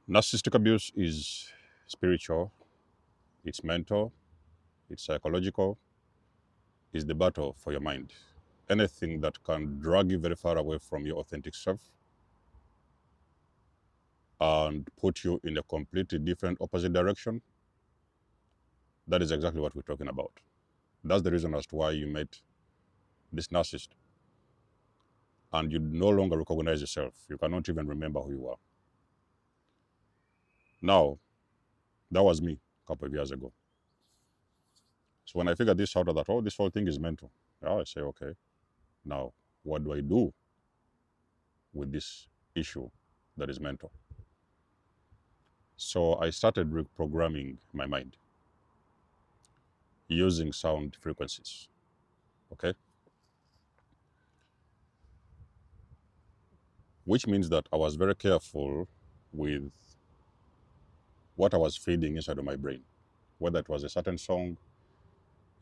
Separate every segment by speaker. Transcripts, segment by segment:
Speaker 1: Narcissistic abuse is spiritual, it's mental, it's psychological, it's the battle for your mind. Anything that can drag you very far away from your authentic self and put you in a completely different opposite direction, that is exactly what we're talking about. That's the reason as to why you met this narcissist and you no longer recognize yourself. You cannot even remember who you are. Now, that was me a couple of years ago. So when I figured this out, I thought, oh, this whole thing is mental. Now I say, okay, now what do I do with this issue that is mental? So I started reprogramming my mind using sound frequencies. Okay. Which means that I was very careful with what I was feeding inside of my brain, whether it was a certain song,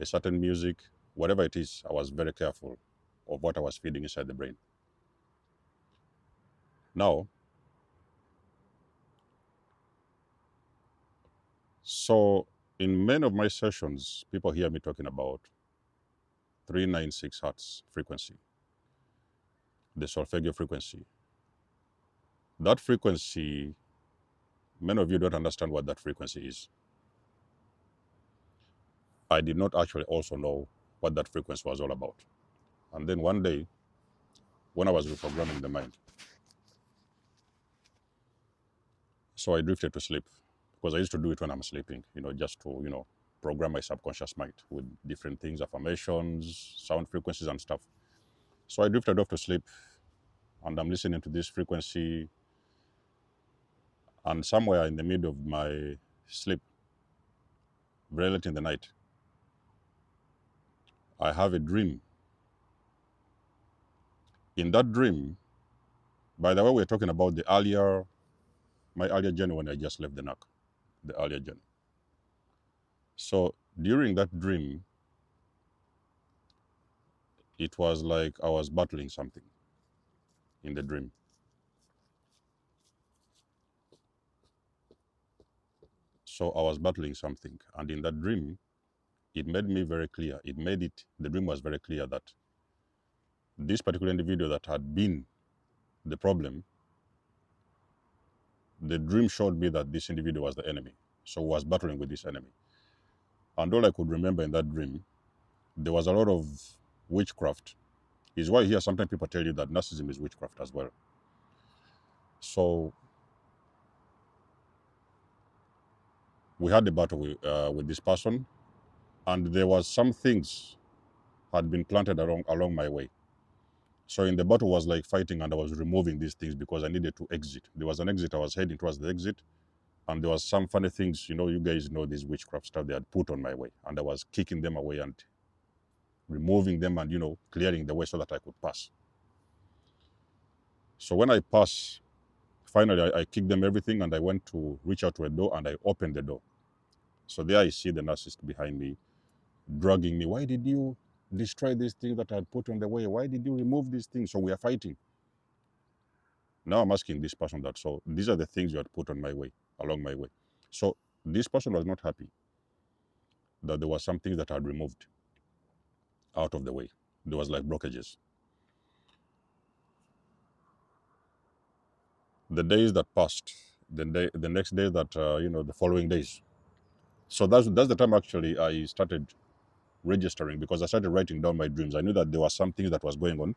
Speaker 1: a certain music, whatever it is, I was very careful of what I was feeding inside the brain. Now, so in many of my sessions, people hear me talking about 396 hertz frequency, the Solfeggio frequency. That frequency, many of you don't understand what that frequency is. I did not actually also know what that frequency was all about. And then one day, when I was reprogramming the mind, so I drifted to sleep because I used to do it when I'm sleeping, just to, program my subconscious mind with different things, affirmations, sound frequencies and stuff. So I drifted off to sleep and I'm listening to this frequency, and somewhere in the middle of my sleep, very late in the night, I have a dream. In that dream, by the way, we're talking about my earlier journey when I just left the NAC, the earlier journey. So during that dream, it was like I was battling something in the dream. So I was battling something. And in that dream, it made me very clear. The dream was very clear that this particular individual that had been the problem, the dream showed me that this individual was the enemy. So I was battling with this enemy. And all I could remember in that dream, there was a lot of witchcraft. Is why here sometimes people tell you that narcissism is witchcraft as well. So we had a battle with this person, and there was some things had been planted along my way. So in the battle was like fighting, and I was removing these things because I needed to exit. There was an exit. I was heading towards the exit, and there was some funny things. You guys know this witchcraft stuff they had put on my way, and I was kicking them away and removing them and clearing the way so that I could pass. So when I pass, finally I kicked them everything, and I went to reach out to a door, and I opened the door. So there I see the narcissist behind me, dragging me. Why did you destroy these things that I had put on the way? Why did you remove these things? So we are fighting. Now I'm asking this person that, so these are the things you had put on my way, along my way. So this person was not happy that there were some things that I had removed out of the way. There was like blockages. The days that passed, the next day that, the following days. So that's the time actually I started registering, because I started writing down my dreams. I knew that there were some things that was going on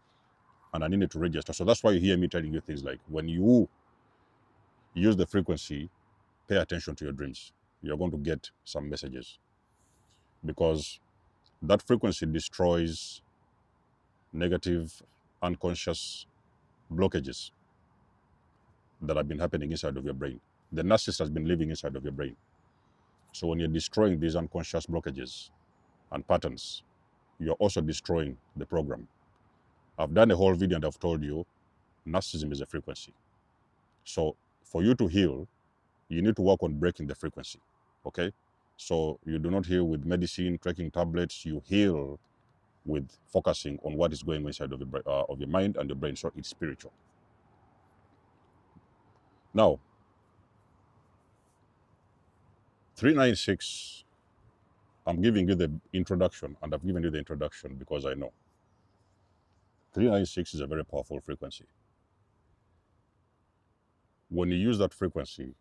Speaker 1: and I needed to register. So that's why you hear me telling you things like, when you use the frequency, pay attention to your dreams. You're going to get some messages, because that frequency destroys negative unconscious blockages that have been happening inside of your brain. The narcissist has been living inside of your brain. So when you're destroying these unconscious blockages and patterns, you're also destroying the program. I've done a whole video and I've told you narcissism is a frequency. So for you to heal, you need to work on breaking the frequency. Okay? So you do not heal with medicine, taking tablets. You heal with focusing on what is going on inside of your mind and your brain. So it's spiritual. Now, 396, I'm giving you the introduction, and I've given you the introduction because I know 396 is a very powerful frequency. When you use that frequency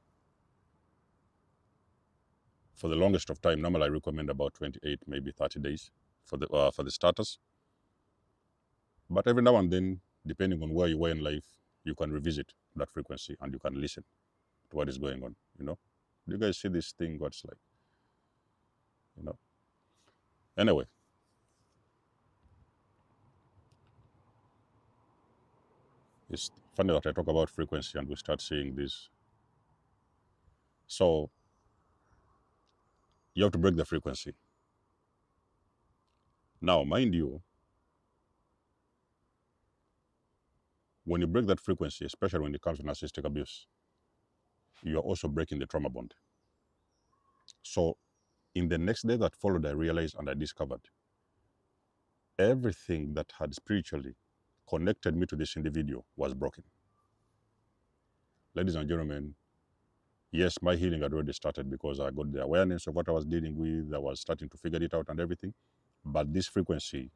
Speaker 1: for the longest of time, normally I recommend about 28, maybe 30 days for the starters. But every now and then, depending on where you were in life, you can revisit that frequency and you can listen to what is going on, you know. Do you guys see this thing, what's like, you know? Anyway, it's funny that I talk about frequency and we start seeing this. So you have to break the frequency. Now, mind you, when you break that frequency, especially when it comes to narcissistic abuse, you are also breaking the trauma bond. So in the next day that followed, I realized and I discovered everything that had spiritually connected me to this individual was broken. Ladies and gentlemen, yes, my healing had already started because I got the awareness of what I was dealing with. I was starting to figure it out and everything. But this frequency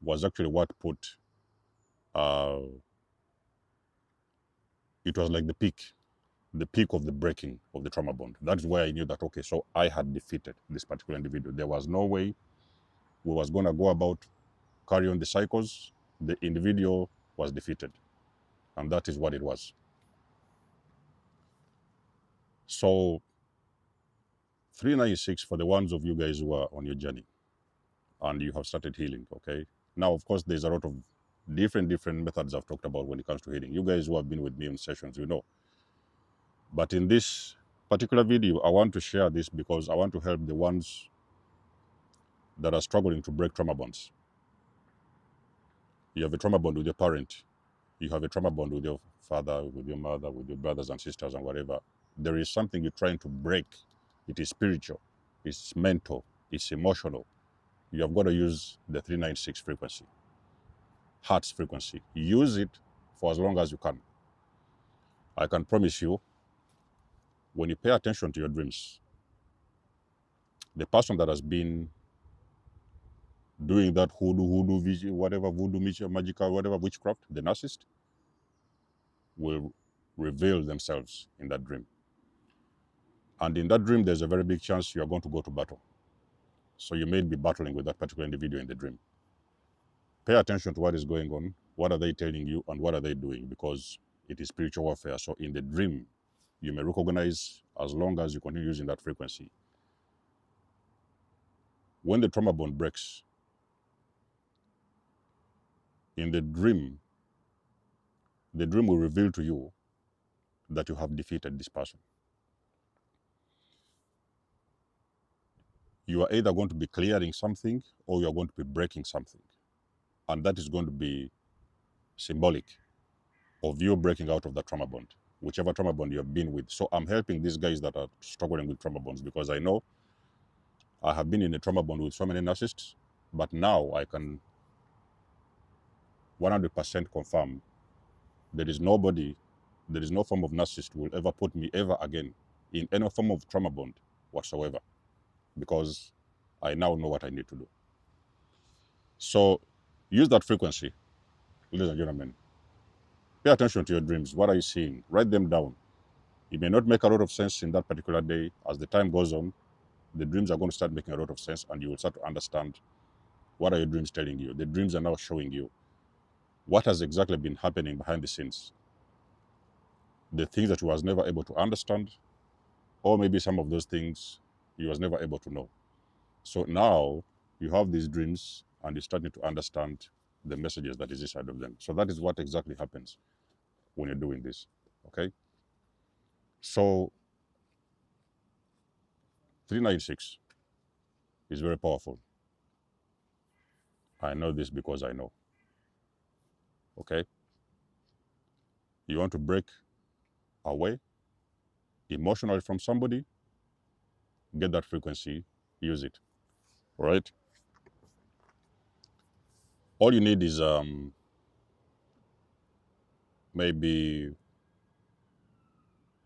Speaker 1: was actually what put, it was like the peak of the breaking of the trauma bond. That's where I knew that, okay, so I had defeated this particular individual. There was no way we was going to go about carry on the cycles. The individual was defeated. And that is what it was. So 396 for the ones of you guys who are on your journey and you have started healing, okay? Now, of course, there's a lot of different methods I've talked about when it comes to healing. You guys who have been with me in sessions, you know. But in this particular video, I want to share this because I want to help the ones that are struggling to break trauma bonds. You have a trauma bond with your parent. You have a trauma bond with your father, with your mother, with your brothers and sisters and whatever. There is something you're trying to break. It is spiritual, it's mental, it's emotional. You have got to use the 396 frequency, Hertz frequency. Use it for as long as you can. I can promise you, when you pay attention to your dreams, the person that has been doing that hoodoo, whatever, voodoo, magical, whatever, witchcraft, the narcissist, will reveal themselves in that dream. And in that dream, there's a very big chance you are going to go to battle. So you may be battling with that particular individual in the dream. Pay attention to what is going on, what are they telling you, and what are they doing, because it is spiritual warfare. So in the dream, you may recognize, as long as you continue using that frequency, when the trauma bond breaks, in the dream will reveal to you that you have defeated this person. You are either going to be clearing something or you are going to be breaking something. And that is going to be symbolic of you breaking out of that trauma bond, whichever trauma bond you have been with. So I'm helping these guys that are struggling with trauma bonds because I know I have been in a trauma bond with so many narcissists, but now I can 100% confirm there is no form of narcissist who will ever put me ever again in any form of trauma bond whatsoever, because I now know what I need to do. So use that frequency, ladies and gentlemen. Pay attention to your dreams. What are you seeing? Write them down. It may not make a lot of sense in that particular day. As the time goes on, the dreams are going to start making a lot of sense and you will start to understand what are your dreams telling you. The dreams are now showing you what has exactly been happening behind the scenes. The things that you was never able to understand, or maybe some of those things you was never able to know. So now you have these dreams and you're starting to understand the messages that is inside of them. So that is what exactly happens when you're doing this, okay? So 396 is very powerful. I know this because I know, okay? You want to break away emotionally from somebody, get that frequency, use it, all right? All you need is maybe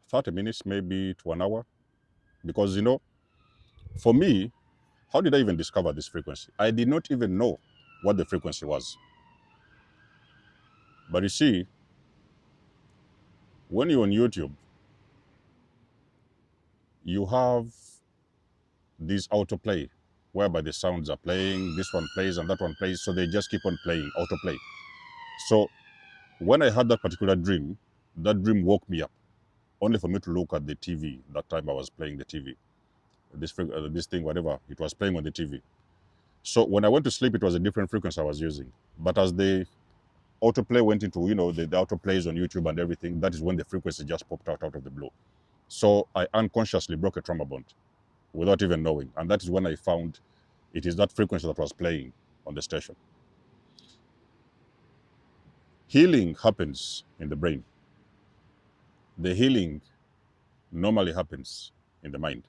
Speaker 1: 30 minutes, maybe to an hour, because, you know, For me, how did I even discover this frequency? I did not even know what the frequency was. But you see, when you're on YouTube, you have this autoplay whereby the sounds are playing, this one plays and that one plays, so they just keep on playing, autoplay. So when I had that particular dream, that dream woke me up, only for me to look at the TV. That time I was playing the TV, this thing, whatever, it was playing on the TV. So when I went to sleep, it was a different frequency I was using. But as the autoplay went into, the autoplays on YouTube and everything, that is when the frequency just popped out of the blue. So I unconsciously broke a trauma bond without even knowing. And that is when I found it is that frequency that was playing on the station. Healing happens in the brain. The healing normally happens in the mind.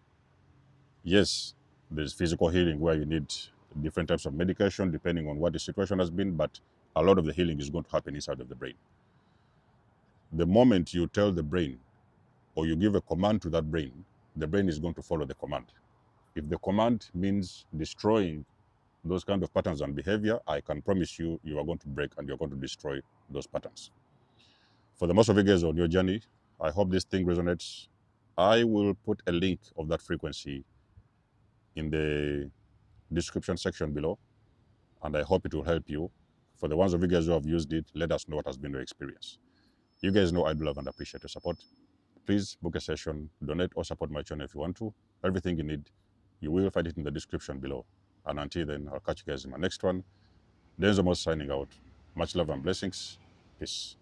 Speaker 1: Yes, there's physical healing where you need different types of medication depending on what the situation has been, but a lot of the healing is going to happen inside of the brain. The moment you tell the brain or you give a command to that brain, the brain is going to follow the command. If the command means destroying those kind of patterns and behavior, I can promise you, you are going to break and you're going to destroy those patterns. For the most of you guys on your journey, I hope this thing resonates. I will put a link of that frequency in the description section below, and I hope it will help you. For the ones of you guys who have used it, let us know what has been your experience. You guys know I do love and appreciate your support. Please book a session, donate or support my channel if you want to. Everything you need, you will find it in the description below. And until then, I'll catch you guys in my next one. Denzo Moss signing out. Much love and blessings. Peace.